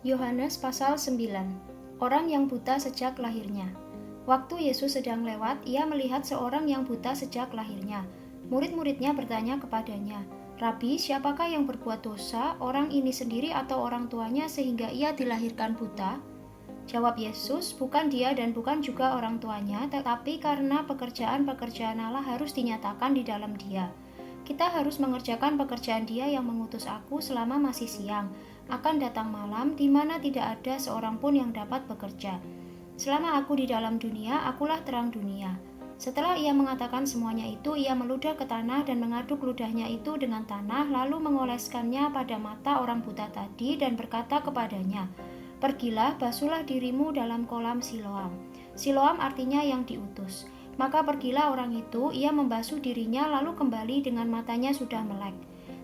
Yohanes pasal 9. Orang yang buta sejak lahirnya. Waktu Yesus sedang lewat, ia melihat seorang yang buta sejak lahirnya. Murid-muridnya bertanya kepadanya, "Rabi, siapakah yang berbuat dosa, orang ini sendiri atau orang tuanya sehingga ia dilahirkan buta?" Jawab Yesus, "Bukan dia dan bukan juga orang tuanya, tetapi karena pekerjaan-pekerjaan Allah harus dinyatakan di dalam dia. Kita harus mengerjakan pekerjaan Dia yang mengutus aku selama masih siang. Akan datang malam di mana tidak ada seorang pun yang dapat bekerja. Selama aku di dalam dunia, akulah terang dunia." Setelah ia mengatakan semuanya itu, ia meludah ke tanah dan mengaduk ludahnya itu dengan tanah, lalu mengoleskannya pada mata orang buta tadi dan berkata kepadanya, "Pergilah, basuhlah dirimu dalam kolam Siloam." Siloam artinya yang diutus. Maka pergilah orang itu, ia membasuh dirinya lalu kembali dengan matanya sudah melek.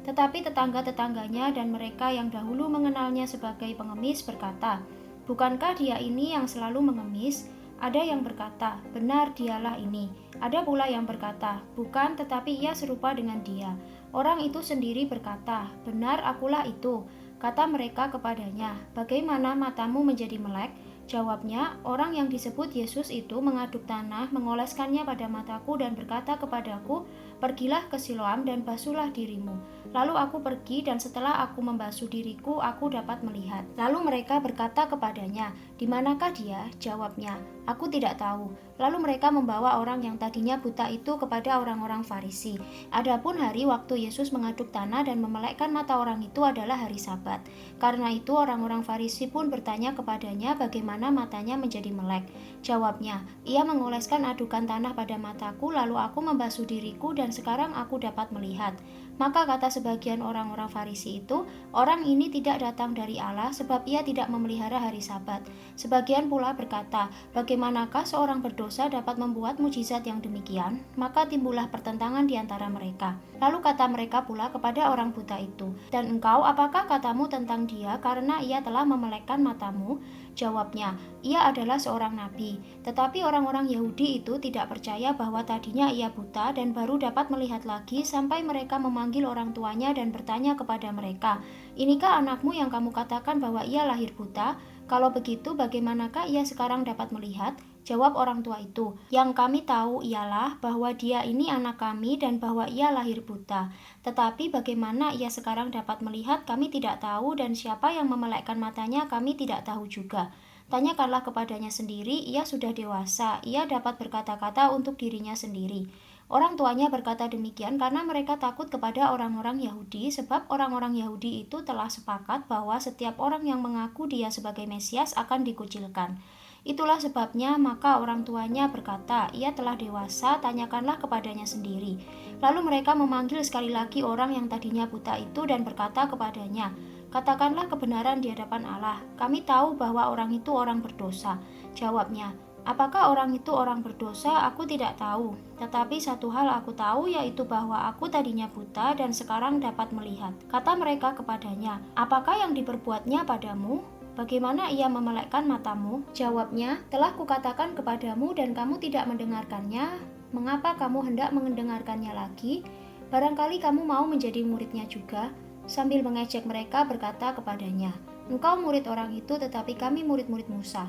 Tetapi tetangga-tetangganya dan mereka yang dahulu mengenalnya sebagai pengemis berkata, "Bukankah dia ini yang selalu mengemis?" Ada yang berkata, "Benar, dialah ini." Ada pula yang berkata, "Bukan, tetapi ia serupa dengan dia." Orang itu sendiri berkata, "Benar, akulah itu." Kata mereka kepadanya, "Bagaimana matamu menjadi melek?" Jawabnya, "Orang yang disebut Yesus itu mengaduk tanah, mengoleskannya pada mataku dan berkata kepadaku, 'Pergilah ke Siloam dan basuhlah dirimu.' Lalu aku pergi dan setelah aku membasuh diriku, aku dapat melihat." Lalu mereka berkata kepadanya, "Di manakah dia?" Jawabnya, "Aku tidak tahu." Lalu mereka membawa orang yang tadinya buta itu kepada orang-orang Farisi. Adapun hari waktu Yesus mengaduk tanah dan memelekkan mata orang itu adalah hari Sabat. Karena itu orang-orang Farisi pun bertanya kepadanya bagaimana matanya menjadi melek. Jawabnya, "Ia mengoleskan adukan tanah pada mataku, lalu aku membasuh diriku dan sekarang aku dapat melihat." Maka kata sebagian orang-orang Farisi itu, "Orang ini tidak datang dari Allah sebab ia tidak memelihara hari Sabat." Sebagian pula berkata, "Bagaimanakah seorang berdosa dapat membuat mujizat yang demikian?" Maka timbullah pertentangan di antara mereka. Lalu kata mereka pula kepada orang buta itu, "Dan engkau, apakah katamu tentang dia karena ia telah memelekkan matamu?" Jawabnya, "Ia adalah seorang nabi." Tetapi orang-orang Yahudi itu tidak percaya bahwa tadinya ia buta dan baru dapat melihat lagi sampai mereka memanggil orang tuanya dan bertanya kepada mereka, "Inikah anakmu yang kamu katakan bahwa ia lahir buta? Kalau begitu, bagaimanakah ia sekarang dapat melihat?" Jawab orang tua itu, "Yang kami tahu ialah bahwa dia ini anak kami dan bahwa ia lahir buta. Tetapi bagaimana ia sekarang dapat melihat kami tidak tahu dan siapa yang memelekkan matanya kami tidak tahu juga. Tanyakanlah kepadanya sendiri, ia sudah dewasa, ia dapat berkata-kata untuk dirinya sendiri." Orang tuanya berkata demikian karena mereka takut kepada orang-orang Yahudi, sebab orang-orang Yahudi itu telah sepakat bahwa setiap orang yang mengaku dia sebagai Mesias akan dikucilkan. Itulah sebabnya maka orang tuanya berkata, "Ia telah dewasa, tanyakanlah kepadanya sendiri." Lalu mereka memanggil sekali lagi orang yang tadinya buta itu dan berkata kepadanya, "Katakanlah kebenaran di hadapan Allah. Kami tahu bahwa orang itu orang berdosa." Jawabnya, "Apakah orang itu orang berdosa? Aku tidak tahu. Tetapi satu hal aku tahu, yaitu bahwa aku tadinya buta dan sekarang dapat melihat." Kata mereka kepadanya, "Apakah yang diperbuatnya padamu? Bagaimana ia memelekkan matamu?" Jawabnya, "Telah kukatakan kepadamu dan kamu tidak mendengarkannya. Mengapa kamu hendak mendengarkannya lagi? Barangkali kamu mau menjadi muridnya juga." Sambil mengejek mereka berkata kepadanya, "Engkau murid orang itu, tetapi kami murid-murid Musa.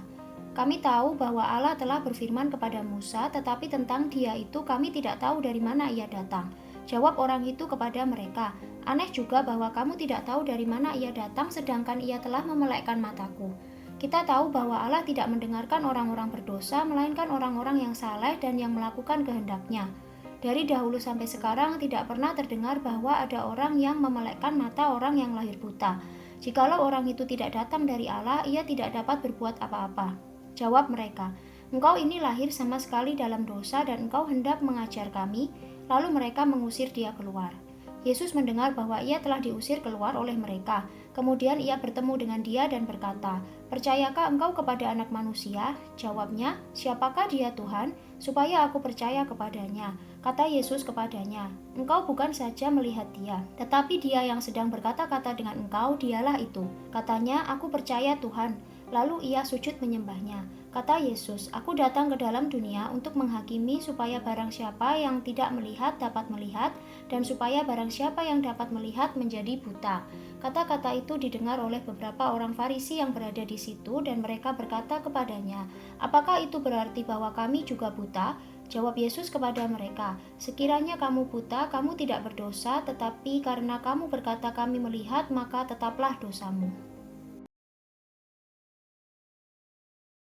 Kami tahu bahwa Allah telah berfirman kepada Musa, tetapi tentang dia itu kami tidak tahu dari mana ia datang." Jawab orang itu kepada mereka, "Aneh juga bahwa kamu tidak tahu dari mana ia datang sedangkan ia telah memelekkan mataku. Kita tahu bahwa Allah tidak mendengarkan orang-orang berdosa, melainkan orang-orang yang saleh dan yang melakukan kehendak-Nya. Dari dahulu sampai sekarang tidak pernah terdengar bahwa ada orang yang memelekkan mata orang yang lahir buta. Jikalau orang itu tidak datang dari Allah, ia tidak dapat berbuat apa-apa." Jawab mereka, "Engkau ini lahir sama sekali dalam dosa dan engkau hendak mengajar kami?" Lalu mereka mengusir dia keluar. Yesus mendengar bahwa ia telah diusir keluar oleh mereka. Kemudian ia bertemu dengan dia dan berkata, "Percayakah engkau kepada Anak Manusia?" Jawabnya, "Siapakah dia, Tuhan, supaya aku percaya kepadanya?" Kata Yesus kepadanya, "Engkau bukan saja melihat dia, tetapi dia yang sedang berkata-kata dengan engkau, dialah itu." Katanya, "Aku percaya, Tuhan." Lalu ia sujud menyembahnya. Kata Yesus, "Aku datang ke dalam dunia untuk menghakimi supaya barang siapa yang tidak melihat dapat melihat, dan supaya barang siapa yang dapat melihat menjadi buta." Kata-kata itu didengar oleh beberapa orang Farisi yang berada di situ, dan mereka berkata kepadanya, "Apakah itu berarti bahwa kami juga buta?" Jawab Yesus kepada mereka, "Sekiranya kamu buta, kamu tidak berdosa, tetapi karena kamu berkata kami melihat, maka tetaplah dosamu."